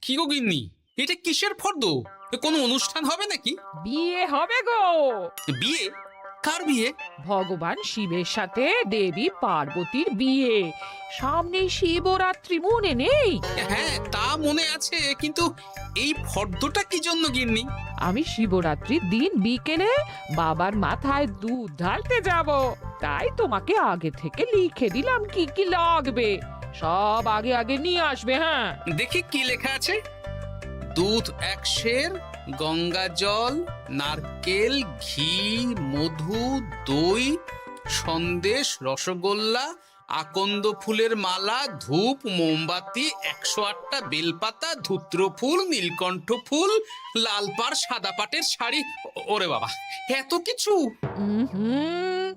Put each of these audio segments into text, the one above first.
কি গো গিন্নি, এটা কিসের ফর্দ? কোনো অনুষ্ঠান হবে নাকি? বিয়ে হবে গো। বিয়ে? কার বিয়ে? ভগবান শিবের সাথে দেবী পার্বতীর বিয়ে। সামনেই শিবরাত্রি, মনে নেই? হ্যাঁ, তা মনে আছে, কিন্তু এই ফর্দটা কি জন্য গিন্নি? আমি শিবরাত্রির দিন বিকেলে বাবার মাথায় দুধ ঢালতে যাব, তাই তোমাকে আগে থেকে লিখে দিলাম কি কি লাগবে। সব আগে আগে নিয়ে আসবে। হ্যাঁ, দেখি কি লেখা আছে। দুধ 1 সের, গঙ্গা জল, নারকেল, ঘি, মধু, দই, সন্দেশ, রসগোল্লা, আকন্দ ফুলের মালা, ধূপ, মোমবাতি, 108টা বেলপাতা, ধূত্র ফুল, নীলকণ্ঠ ফুল, লাল পাড় সাদা পাটের শাড়ি। ওরে বাবা, এত কিছু! হুম,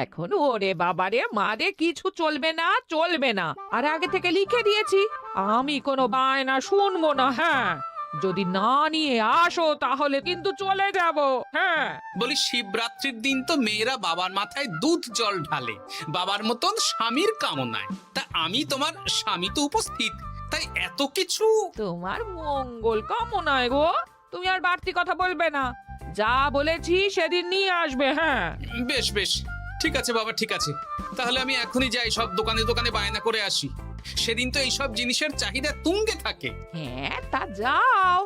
এখন ওরে বাবারে মারে কিছু চলবে না, চলবে না। আর আগে থেকে লিখে দিয়েছি, আমি কোনো বায়না শুনবো না। হ্যাঁ, যদি না নিয়ে আসো তাহলে কিন্তু চলে যাব। হ্যাঁ, বলি, শিবরাত্রির দিন তো মেয়েরা বাবার মাথায় দুধ জল ঢালে বাবার মতন স্বামীর কামনায়। তা আমি তোমার স্বামী তো উপস্থিত, তাই এত কিছু। তোমার মঙ্গল কামনায় গো। তুমি আর বাড়তি কথা বলবে না, যা বলেছি সেদিন নিয়ে আসবে। হ্যাঁ, বেশ বেশ, ঠিক আছে বাবা, ঠিক আছে। তাহলে আমি এখনই যাই, সব দোকানে দোকানে বায়না করে আসি। সেদিন তো এইসব জিনিসের চাহিদা তুঙ্গে থাকে। হ্যাঁ, তা যাও,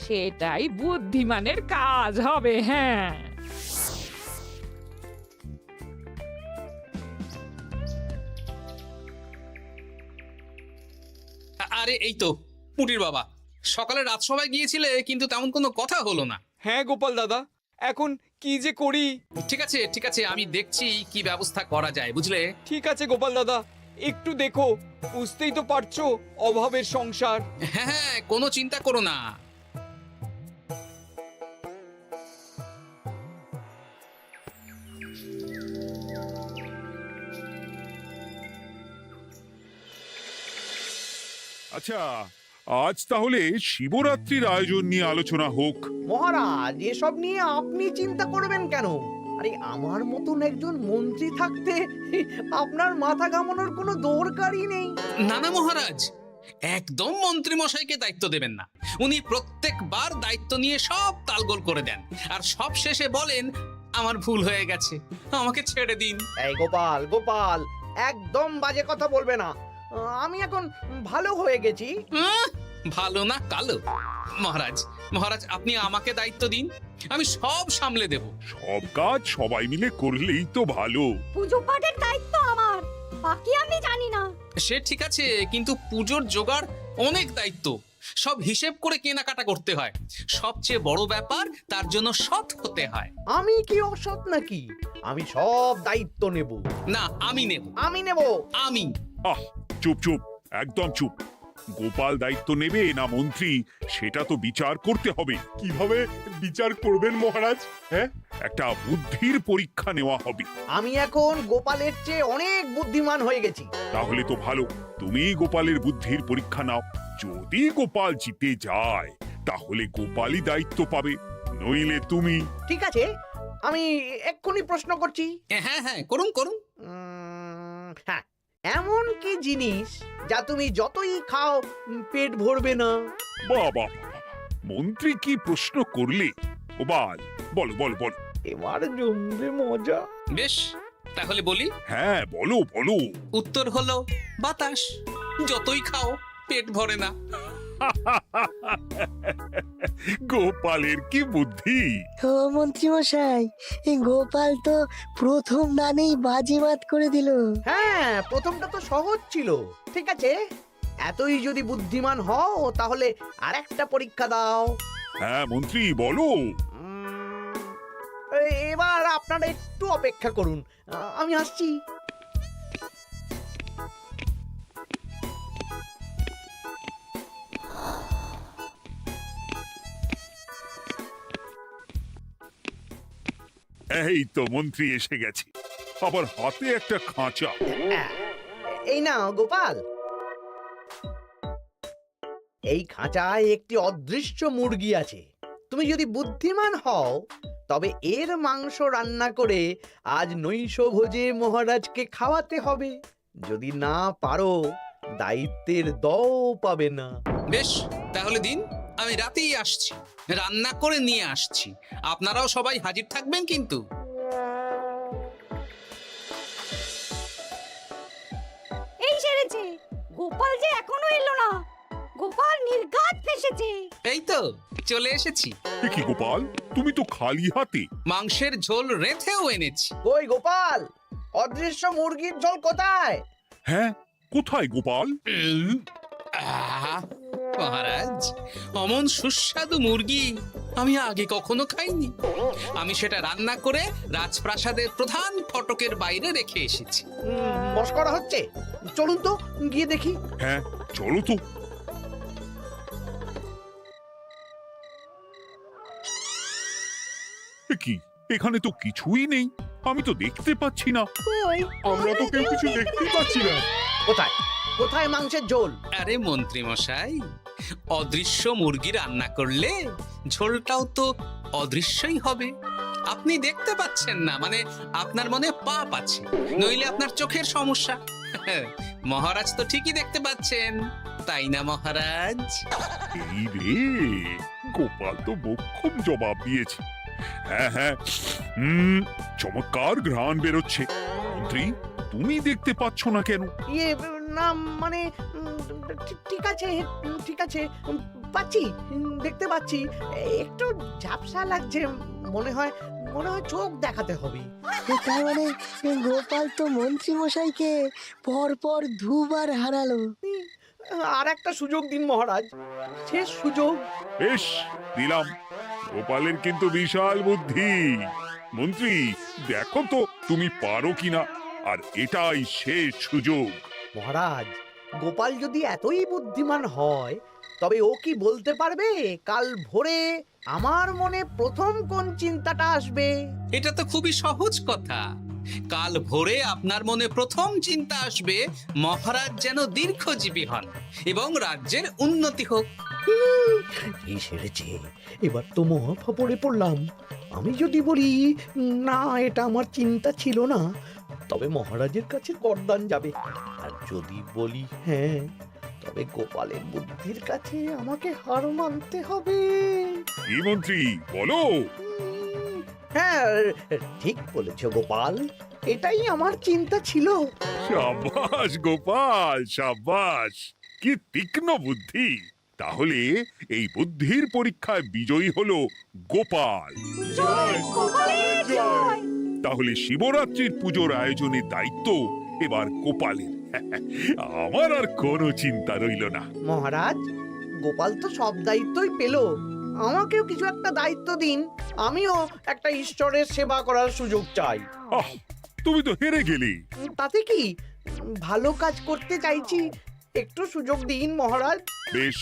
সেটাই বুদ্ধিমানের কাজ হবে। হ্যাঁ, আরে এই তো পুটির বাবা, সকালে রাজসভায় গিয়েছিলে কিন্তু তেমন কোনো কথা হলো না। হ্যাঁ গোপাল দাদা, এখন কি যে করি। ঠিক আছে ঠিক আছে, আমি দেখছি কি ব্যবস্থা করা যায়, বুঝলে। ঠিক আছে গোপাল দাদা, একটু দেখো, বুঝতেই তো পারছো অভাবের সংসার। হ্যাঁ হ্যাঁ, কোনো চিন্তা করো না। আচ্ছা, আজ তাহলে শিবরাত্রির আয়োজন নিয়ে আলোচনা হোক। মহারাজ, এসব নিয়ে আপনি চিন্তা করবেন কেন? আরে আমার মতন একজন মন্ত্রী থাকতে আপনার মাথা ঘামানোর কোনো দরকারই নেই। না না মহারাজ, একদম মন্ত্রী মশাইকে দায়িত্ব দেবেন না। উনি প্রত্যেকবার দায়িত্ব নিয়ে সব তালগোল করে দেন, আর সব শেষে বলেন আমার ভুল হয়ে গেছে, আমাকে ছেড়ে দিন। এই গোপাল, গোপাল, একদম বাজে কথা বলবে না। আমি এখন ভালো হয়ে গেছি। ভালো না কালো? মহারাজ মহারাজ, আপনি আমাকে দায়িত্ব দিন, আমি সব সামলে দেব। সব কাজ সবাই মিলে করলেই তো ভালো। পুজো পাঠের দায়িত্ব আমার, বাকি আমি জানি না। সে ঠিক আছে, কিন্তু পুজোর জোগাড় অনেক দায়িত্ব, সব হিসেব করে কেনাকাটা করতে হয়। সবচেয়ে বড় ব্যাপার, তার জন্য সৎ হতে হয়। আমি কি অসৎ নাকি? আমি সব দায়িত্ব নেব। না, আমি নেব। আমি নেব। আমি। আহ, চুপ চুপ, একদম চুপ। গোপাল দায়িত্ব নেবে না মন্ত্রী, সেটা তো বিচার করতে হবে। কিভাবে বিচার করবেন মহারাজ? হ্যাঁ, একটা বুদ্ধির পরীক্ষা নেওয়া হবে। আমি এখন গোপালের চেয়ে অনেক বুদ্ধিমান হয়ে গেছি। তাহলে তো ভালো, তুমি গোপালের বুদ্ধির পরীক্ষা নাও। যদি গোপাল জিতে যায় তাহলে গোপালই দায়িত্ব পাবে, নইলে তুমি। ঠিক আছে, আমি এক্ষুনি প্রশ্ন করছি। হ্যাঁ হ্যাঁ, করুন করুন। হ্যাঁ, এমন কি জিনিস যা তুমি যতই খাও পেট ভরবে না? বাবা, মন্ত্রী কি প্রশ্ন করলে! গোপাল, বলো বলো বলো। এবার জমবে মজা। বেশ, তাহলে বলি। হ্যাঁ, বলো বলো। উত্তর হলো বাতাস। যতই খাও পেট ভরে না। গোপালের কি বুদ্ধি! ও মন্ত্রী মশাই, এই গোপাল তো প্রথম দানেই বাজিমাত করে দিল। হ্যাঁ, প্রথমটা তো সহজ ছিল। ঠিক আছে, এতই যদি বুদ্ধিমান হও তাহলে আরেকটা পরীক্ষা দাও। হ্যাঁ মন্ত্রী, বলো। এবার আপনারা একটু অপেক্ষা করুন, আমি আসছি। এই তো মন্ত্রী এসে গেছে, আবার হাতে একটা খাঁচা। এই নাও গোপাল, এই খাঁচায় একটি অদৃশ্য মুরগি আছে। তুমি যদি বুদ্ধিমান হও তবে এর মাংস রান্না করে আজ নৈশভোজে মহারাজকে খাওয়াতে হবে। যদি না পারো, দায়িত্বের দও পাবে না। বেশ, তাহলে দিন, আমি রাতেই আসছি, রান্না করে নিয়ে আসছি। আপনারাও সবাই হাজির থাকবেন কিন্তু। এই সেরেছে, গোপাল যে এখনো এলো না। গোপাল নির্ঘাত ফেসেছে। এই তো চলে এসেছি। এ কি গোপাল, তুমি তো খালি হাতে। মাংসের ঝোল রেঁধেও এনেছি। কই গোপাল, অদৃশ্য মুরগির ঝোল কোথায়? হ্যাঁ, কোথায় গোপাল? আহা, মহারাজ, অমন সুস্বাদু মুরগি আমি আগে কখনো খাইনি। আমি সেটা রান্না করে রাজপ্রাসাদের প্রধান ফটকের বাইরে রেখে এসেছি। মস্করা হচ্ছে? চলুন তো গিয়ে দেখি। হ্যাঁ, চলো তো। এ কি, এখানে তো কিছুই নেই, আমি তো দেখতে পাচ্ছি না। আমরা তো কেউ কিছু দেখতে পাচ্ছি না। কোথায় কোথায় মাংসের ঝোল? আরে মন্ত্রী মশাই, অদৃশ্য মুরগি রান্না করলে ঝোলটাও তো অদৃশ্যই হবে। আপনি দেখতে পাচ্ছেন না, মানে আপনার মনে পাপ আছে, নইলে আপনার চোখের সমস্যা। মহারাজ তো ঠিকই দেখতে পাচ্ছেন, তাই না মহারাজ? এই রে, গোপাল তো মোক্ষম জবাব দিয়েছে। হ্যাঁ হ্যাঁ, চমৎকার ঘ্রাণ বেরোচ্ছে। মন্ত্রী, তুমি দেখতে পাচ্ছ না কেন? ইয়ে না মানে ঠিক আছে, ঠিক আছে, পাচ্ছি, দেখতে পাচ্ছি। একটু ঝাপসা লাগছে, মনে হয় চোখ দেখাতে হবে। তার মানে গোপাল তো মন্ত্রী মশাইকে পরপর দুবার হারালো। আর একটা সুযোগ দিন মহারাজ, শেষ সুযোগ। বেশ, দিলাম। গোপালের কিন্তু বিশাল বুদ্ধি। মন্ত্রী, দেখো তো তুমি পারো কিনা, আর এটাই শেষ সুযোগ। মহারাজ, গোপাল যদি এতই বুদ্ধিমান হয়, তবে ও কি বলতে পারবে কাল ভোরে আমার মনে প্রথম কোন চিন্তাটা আসবে? এটা তো খুবই সহজ কথা। কাল ভোরে আপনার মনে প্রথম চিন্তা আসবে মহারাজ যেন দীর্ঘজীবী হন এবং রাজ্যের উন্নতি হোক। এই সেরেছে, এবার তো মহা ফাপড়ে পড়লাম। আমি যদি বলি না, এটা আমার চিন্তা ছিল না, তবে মহারাজের কাছে গর্দান যাবে। আর যদি বলি হ্যাঁ, তবে গোপালের বুদ্ধির কাছে আমাকে হার মানতে হবে। কি মন্ত্রী, বলো। হ্যাঁ, ঠিক বলেছ গোপাল, এটাই আমার চিন্তা ছিল। সাবাস গোপাল, সাবাস, কি তীক্ষ্ণ বুদ্ধি। তাহলে এই বুদ্ধির পরীক্ষায় বিজয়ী হলো গোপাল। জয় গোপালের জয়। তাহলে শিবরাত্রির পুজোর আয়োজনের দায়িত্ব এবার গোপালের। আমার আর কোনো চিন্তা রইল না। মহারাজ, গোপাল তো সব দায়িত্বই পেল, আমাকেও কিছু একটা দায়িত্ব দিন। আমিও একটা ঈশ্বরের সেবা করার সুযোগ চাই। আহ, তুমি তো হেরে গেলে। তাতে কি, ভালো কাজ করতে চাইছি, একটু সুযোগ দিন মহারাজ। বেশ,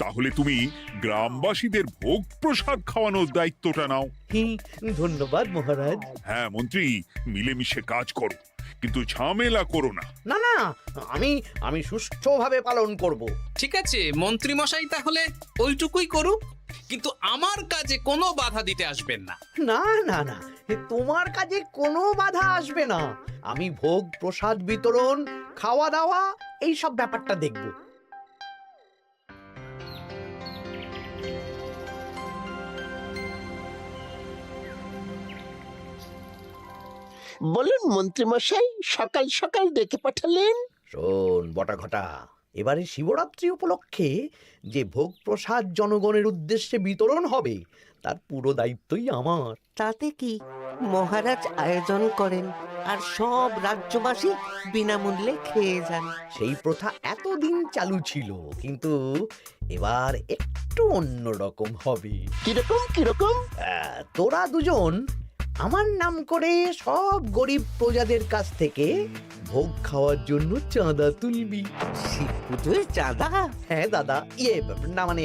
তাহলে তুমি গ্রামবাসীদের ভোগ প্রসাদ খাওয়ানোর দায়িত্বটা নাও। ধন্যবাদ মহারাজ। হ্যাঁ মন্ত্রী, মিলেমিশে কাজ করো, কিন্তু ঝামেলা করো না। না না, আমি সুষ্ঠুভাবে পালন করব। ঠিক আছে মন্ত্রী মশাই, তাহলে ওইটুকুই করুক, কিন্তু আমার কাজে কোনো বাধা দিতে আসবেন না। না না না, তোমার কাজে কোনো বাধা আসবে না। আমি ভোগ প্রসাদ বিতরণ, খাওয়া দাওয়া, এই সব ব্যাপারটা দেখব। বলুন মন্ত্রী মশাই, সকাল সকাল ডেকে পাঠালেন। শোন বটা ঘটা, এবারে শিবরাত্রি উপলক্ষে যে ভোগ প্রসাদ জনগণের উদ্দেশ্যে বিতরণ হবে, তার পুরো দায়িত্বই আমার। তাতে কি, মহারাজ আয়োজন করেন আর সব রাজ্যবাসী বিনামূল্যে খেয়ে যান। সেই প্রথা এতদিন চালু ছিল, কিন্তু এবার একটু অন্যরকম হবে। কিরকম কিরকম? তোরা দুজন আমার নাম করে সব গরিব প্রজাদের কাছ থেকে ভোগ খাওয়ার জন্য চাঁদা তুলবি। শিব পুজোয় চাঁদা? হ্যাঁ দাদা, না মানে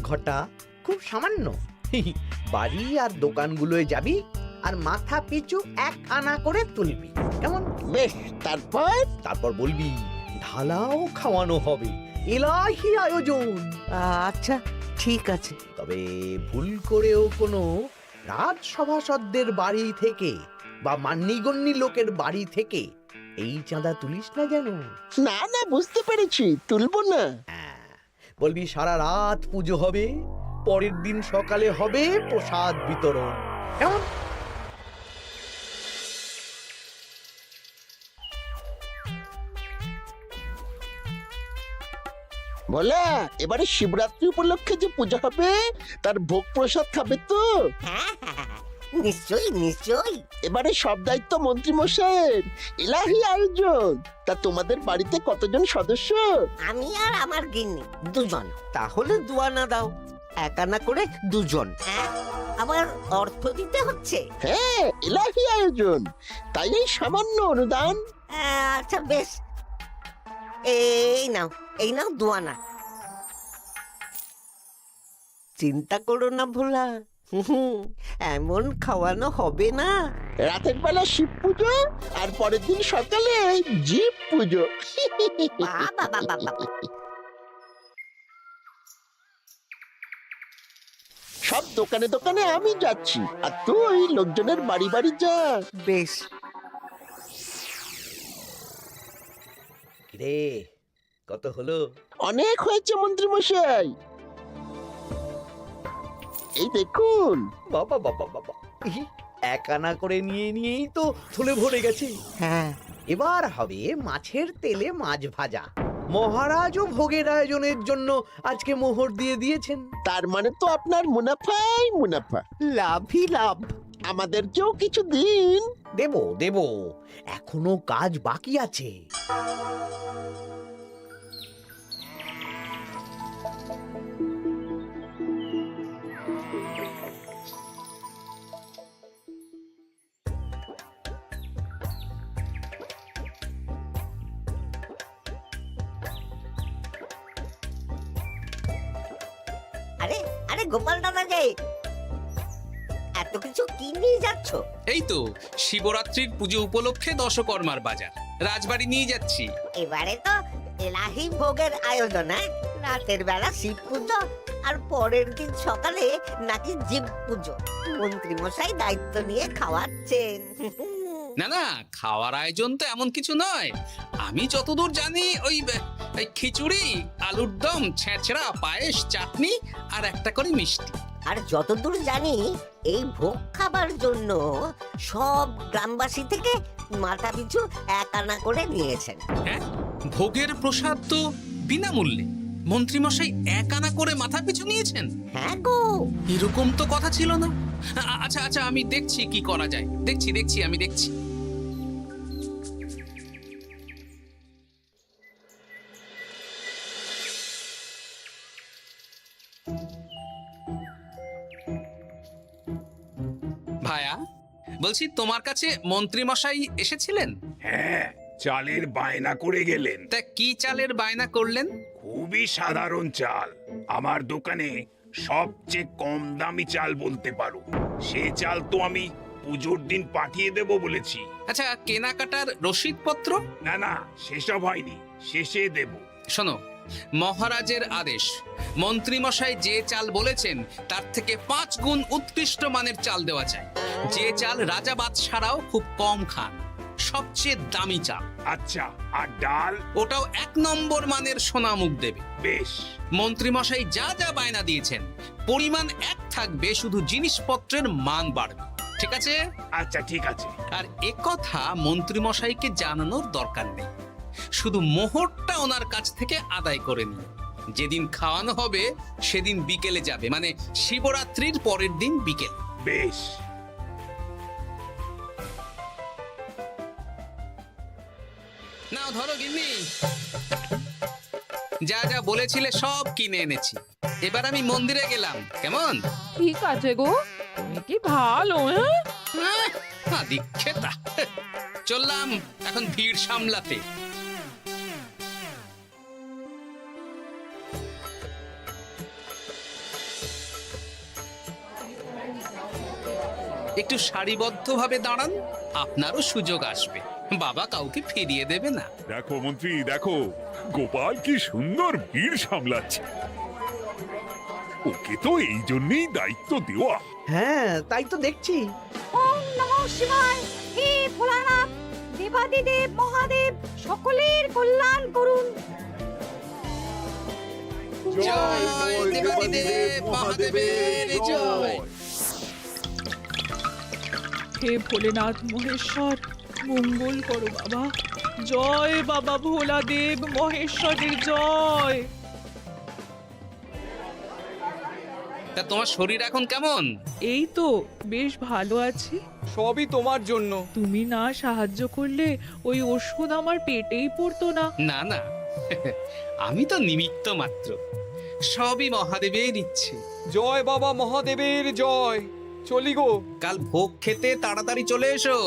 ঘটা, খুব সামান্য। বাড়ি আর দোকানগুলোয় যাবি আর মাথা পিছু 1 আনা করে তুলবি, কেমন? বেশ, তারপর বলবি ঢালাও খাওয়ানো হবে, এলাহি আয়োজন। আচ্ছা ঠিক আছে। তবে ভুল করেও কোনো রাজসভাসদদের বাড়ি থেকে বা মান্যিগণ্যি লোকের বাড়ি থেকে এই চাঁদা তুলিস না যেন। না না, বুঝতে পেরেছি, তুলবো না। বলবি সারা রাত পুজো হবে, পরের দিন সকালে হবে প্রসাদ বিতরণ। কেমন? বলা, এবারে শিবরাত্রি উপলক্ষে যে পূজা হবে তার ভোগ প্রসাদ খাবে তো? হ্যাঁ হ্যাঁ, নিশ্চয়ই নিশ্চয়ই। এবারে সব দায়িত্ব মন্ত্রী মশাইয়ের, এলাহি আয়োজন। তা তোমাদের বাড়িতে কতজন সদস্য? আমি আর আমার গিন্নি দুজন। তাহলে দুয়ানা দাও, এক আনা করে দুজন। হ্যাঁ, আবার অর্থ দিতে হচ্ছে। হ্যাঁ, এলাহি আয়োজন, তাই এই সামান্য অনুদান। আচ্ছা বেশ, এই নাও দুয়ানা। চিন্তা করো না ভোলা, এমন খাওয়ানো হবে না। রাতের বেলা শিব পুজো আর পরের দিন সকালে জীব পুজো। বাবা বাবা বাবা, সব দোকানে দোকানে আমি যাচ্ছি, আর তুই লোকজনের বাড়ি বাড়ি যা। বেশ। রে, কত হলো? অনেক হয়েছে মন্ত্রী মশাই, এই দেখুন। বাবা বাবা বাবা, এক আনা করে নিয়েই তো থলে ভরে গেছে। হ্যাঁ, এবার হবে মাছের তেলে মাছ ভাজা। মহারাজও ভোগের আয়োজনের জন্য আজকে মোহর দিয়ে দিয়েছেন। তার মানে তো আপনার মুনাফাই মুনাফা, লাভই লাভ। আমাদেরকেও কিছু দিন। দেব দেব, এখনো কাজ বাকি আছে। আরে আরে গোপাল দাদা যে, এত কিছু কি নিয়ে যাচ্ছ? এই তো শিবরাত্রির পুজো উপলক্ষে দশকর্মার বাজার রাজবাড়ি নিয়ে যাচ্ছি। এবারে তো এলাহি ভোগের আয়োজন। হ্যাঁ, রাতের বেলা শিব পুজো আর পরের দিন সকালে নাকি জীব পুজো। মন্ত্রী মশাই দায়িত্ব নিয়ে খাওয়াচ্ছেন। না না, খাওয়ার আয়োজন তো এমন কিছু নয়। আমি যতদূর জানি ওই খিচুড়ি, আলুর দম, ছেঁচড়া, পায়েস, চাটনি আর একটা করে মিষ্টি। আর যতদূর জানি এই ভোগ খাবার জন্য সব গ্রামবাসী থেকে মাথা পিছু এক আনা করে নিয়েছেন। হ্যাঁ, ভোগের প্রসাদ তো বিনামূল্যে। মন্ত্রীমশাই এক আনা করে মাথা পিছু নিয়েছেন? হ্যাঁ গো, এরকম তো কথা ছিল না। আচ্ছা আচ্ছা, আমি দেখছি কি করা যায়। দেখছি আমি দেখছি। ভায়া, বলছি তোমার কাছে মন্ত্রীমশাই এসেছিলেন? হ্যাঁ, চালের বায়না করে গেলেন। তা কি চালের বায়না করলেন? খুবই সাধারণ চাল, আমার দোকানে সবচেয়ে কম দামি চাল বলতে পারো। সে চাল তো আমি পুজোর দিন পাঠিয়ে দেব বলেছি। আচ্ছা, কেনাকাটার রসিদপত্র? না না, সেসব হয়নি, শেষে দেব। শোনো, মহারাজের আদেশ, মন্ত্রীমশাই যে চাল বলেছেন তার থেকে 5 গুণ উৎকৃষ্ট মানের চাল দেওয়া চাই। যে চাল রাজা বাদশারাও খুব কম খান, সবচেয়ে দামি চাল। আচ্ছা, আর ডাল? ওটাও 1 নম্বর মানের সোনামুখ দেবে। বেশ। মন্ত্রীমশাই যা যা বায়না দিয়েছেন পরিমাণ এক থাকবে, শুধু জিনিসপত্রের মান বাড়বে। ঠিক আছে? আচ্ছা ঠিক আছে। আর একথা মন্ত্রীমশাইকে জানানোর দরকার নেই, শুধু মোহরটা ওনার কাছ থেকে আদায় করে নিন। যেদিন খাওয়ানো হবে সেদিন বিকেলে যাবে, মানে শিবরাত্রির পরের দিন বিকেল। বেশ। নাও ধরো গিন্নি, যা যা বলেছিলে সব কিনে এনেছি। এবার আমি মন্দিরে গেলাম, কেমন? ঠিক আছে গো, তুমি কি ভালো। দীক্ষেতা, চললাম এখন ভিড় সামলাতে। একটু সারিবদ্ধভাবে দাঁড়ান, আপনারও সুযোগ আসবে। বাবা কাউকে ফিরিয়ে দেবে না। দেখো মন্ত্রী, দেখো গোপাল কি সুন্দর ভিড় সামলাচ্ছে। ওকে তো এই জন্যই দায়িত্ব দেওয়া। হ্যাঁ, তাই তো দেখছি। ওম নমঃ শিবায়। হে ভোলানাথ, দেবাদিদেব মহাদেব সকলের কল্যাণ করুন। জয় দেবাদিদেব মহাদেবের জয়। হে ভোলেনাথ মহেশ্বর, মঙ্গল করো বাবা। জয় বাবা ভোলাদেব মহেশ্বরের জয়। তা তোমার শরীর এখন কেমন? এই তো বেশ ভালো আছি। সবই তোমার জন্য। তুমি না সাহায্য করলে ওই ওষুধ আমার পেটেই পড়তো না। না না, আমি তো নিমিত্ত মাত্র, সবই মহাদেবের ইচ্ছে। জয় বাবা মহাদেবের জয়। চলি গো। কাল ভোগ খেতে তাড়াতাড়ি চলে এসো।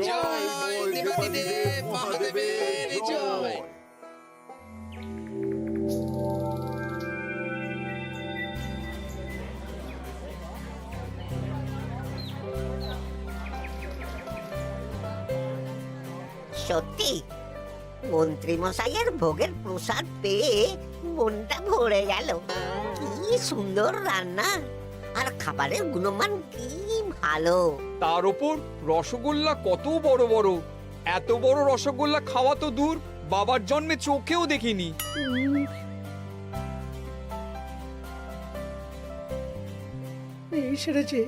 জয় দেবাদিদেব মহাদেবের জয়। সত্যি মন্ত্রী মশাইয়ের ভোগের প্রসাদ পেয়ে মনটা ভরে গেল। কি সুন্দর রান্না, আর খাবারের গুণমান কি ভালো। তার উপর রসগোল্লা কত বড় বড়। এত বড় রসগোল্লা খাওয়া তো দূর, বাবার জন্মে চোখেও দেখিনি। এই সেরেছে।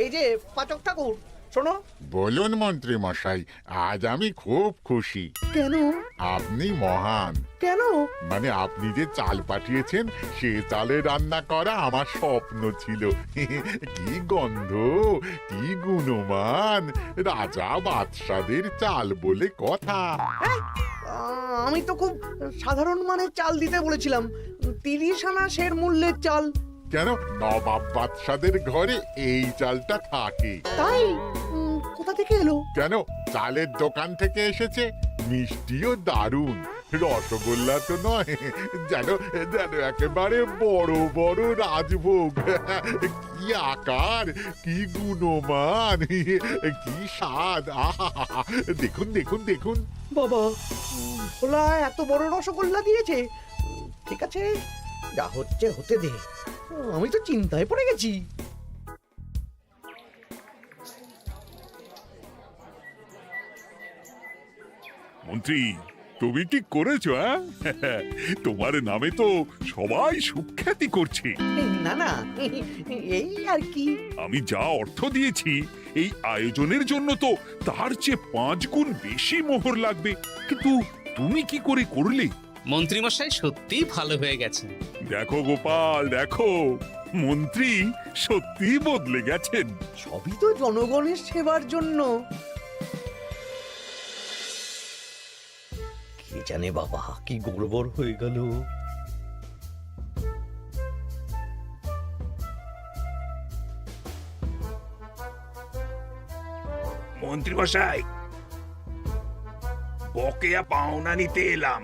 এই যে পাচক ঠাকুর, শোনো। বলুন মন্ত্রী মশাই, আজ আমি খুব খুশি। কেন? আপনি মহান। কেন? মানে আপনি যে চাল পাঠিয়েছেন সে চালে রান্না করা আমার স্বপ্ন ছিল। কি গন্ধ, কি গুণমান, রাজা বাদশাদের চাল বলে কথা। আমি তো খুব সাধারণ মানের চাল দিতে বলেছিলাম, 30 আনা শের মূল্যের চাল। কেন, নবাব বাদশাদের ঘরে এই চালটা থাকে। তাই? কোথা থেকে এলো? কেন, চালের দোকান থেকে এসেছে। মিষ্টিও দারুণ, রসগোল্লা তো নয়, যেন যেন একেবারে বড় বড় রাজভোগ। কি আকার, কি গুণমান, কি স্বাদ। আহা, দেখুন দেখুন দেখুন। বাবা, ভোলা এত বড় রসগোল্লা দিয়েছে। ঠিক আছে, যা হচ্ছে হতে দে। আমি তো চিন্তায় পড়ে গেছি। মন্ত্রী, তুমি কি করেছো? তোমার নামে তো সবাই সুখ্যাতি করছে। না না, এই আর কি। আমি যা অর্থ দিয়েছি এই আয়োজনের জন্য তো তার চেয়ে 5 গুণ বেশি মোহর লাগবে, কিন্তু তুমি কি করে করলে? মন্ত্রীমশাই সত্যিই ভালো হয়ে গেছেন। দেখো গোপাল, দেখো মন্ত্রী সত্যি বদলে গেছেন। সবই তো জনগণের সেবার জন্য। কে জানে বাবা, কি গড়বড় হয়ে গেল। মন্ত্রী মশাই, বকেয়া পাওনা নিতে এলাম।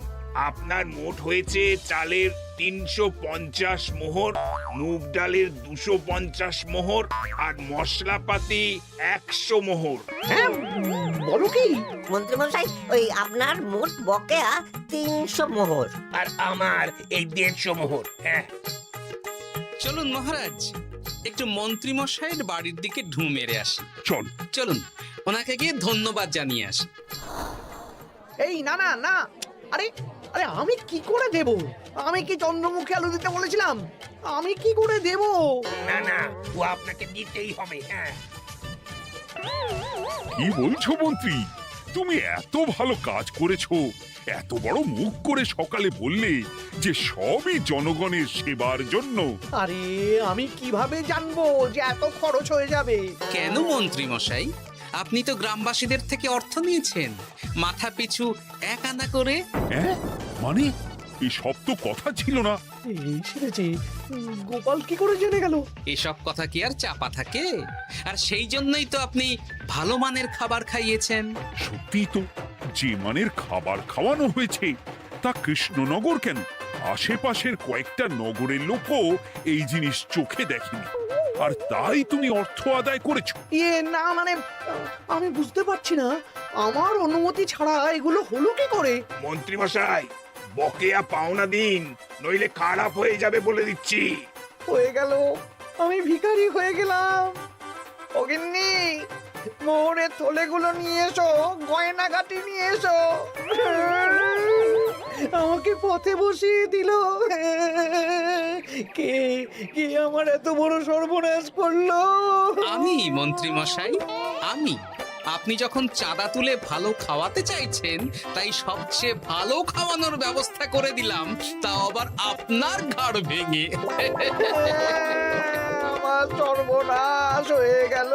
আপনার মোট হয়েছে চালের 350 মোহর, মুগ ডালের 250 মোহর, আর মশলাপাতি 100 মোহর। হ্যাঁ, বলো কি? মন্ত্রী মশাই, ওই আপনার মোট বকেয়া 300 মোহর। আর আমার এই 150 মোহর। হ্যাঁ, চলুন মহারাজ, একটু মন্ত্রীমশাইয়ের বাড়ির দিকে ঢু মেরে আসি। চল। চলুন, ওনাকে গিয়ে ধন্যবাদ জানিয়ে আসি। এই না না না, আরে আরে আমি কি করে দেব? আমি কি চন্দ্রমুখী আলু দিতে বলেছিলাম? আমি কি করে দেব? না না, ও আপনাকে দিতেই হবে। হ্যাঁ, কি বলছো মন্ত্রী? তুমি এত ভালো কাজ করেছো, এত বড় মুখ করে সকালে বললে যে সবই জনগণের সেবার জন্য। আরে আমি কিভাবে জানবো যে এত খরচ হয়ে যাবে? কেন মন্ত্রীমশাই, আপনি তো গ্রামবাসীদের থেকে অর্থ নিয়েছেন, মাথা পিছু 1 আনা করে। হ্যাঁ, মানে এসব তো কথা ছিল না। এই সেরেছে, গোপাল কি করে জেনে গেল? এসব কথা কি আর চাপা থাকে? আর সেই জন্যই তো আপনি ভালো মানের খাবার খাইয়েছেন। সত্যি তো, যে মানের খাবার খাওয়ানো হয়েছে তা কৃষ্ণনগর কেন, আশেপাশের কয়েকটা নগরের লোকও এই জিনিস চোখে দেখেনি, আর তাই তুমি অর্থ আদায় করেছো। না মানে, আমি বুঝতে পারছি না, আমার অনুমতি ছাড়া এগুলো হলো কি করে? মন্ত্রী মশাই, বকেয়া পাওনা দিন, নইলে খারাপ হয়ে যাবে বলে দিচ্ছি। হয়ে গেল, আমি ভিখারি হয়ে গেলাম। অগিন্নি, মোহরের থলেগুলো নিয়ে এসো, গয়নাগাটি নিয়ে এসো। আমাকে পথে বসিয়ে দিল। কে কে আমার এত বড় সর্বনাশ করলো? আমি মন্ত্রী মশাই, আমি। আপনি যখন চাঁদা তুলে ভালো খাওয়াতে চাইছেন, তাই সবচেয়ে ভালো খাওয়ানোর ব্যবস্থা করে দিলাম, তাও আবার আপনার ঘাড় ভেঙে। আমার সর্বনাশ হয়ে গেল।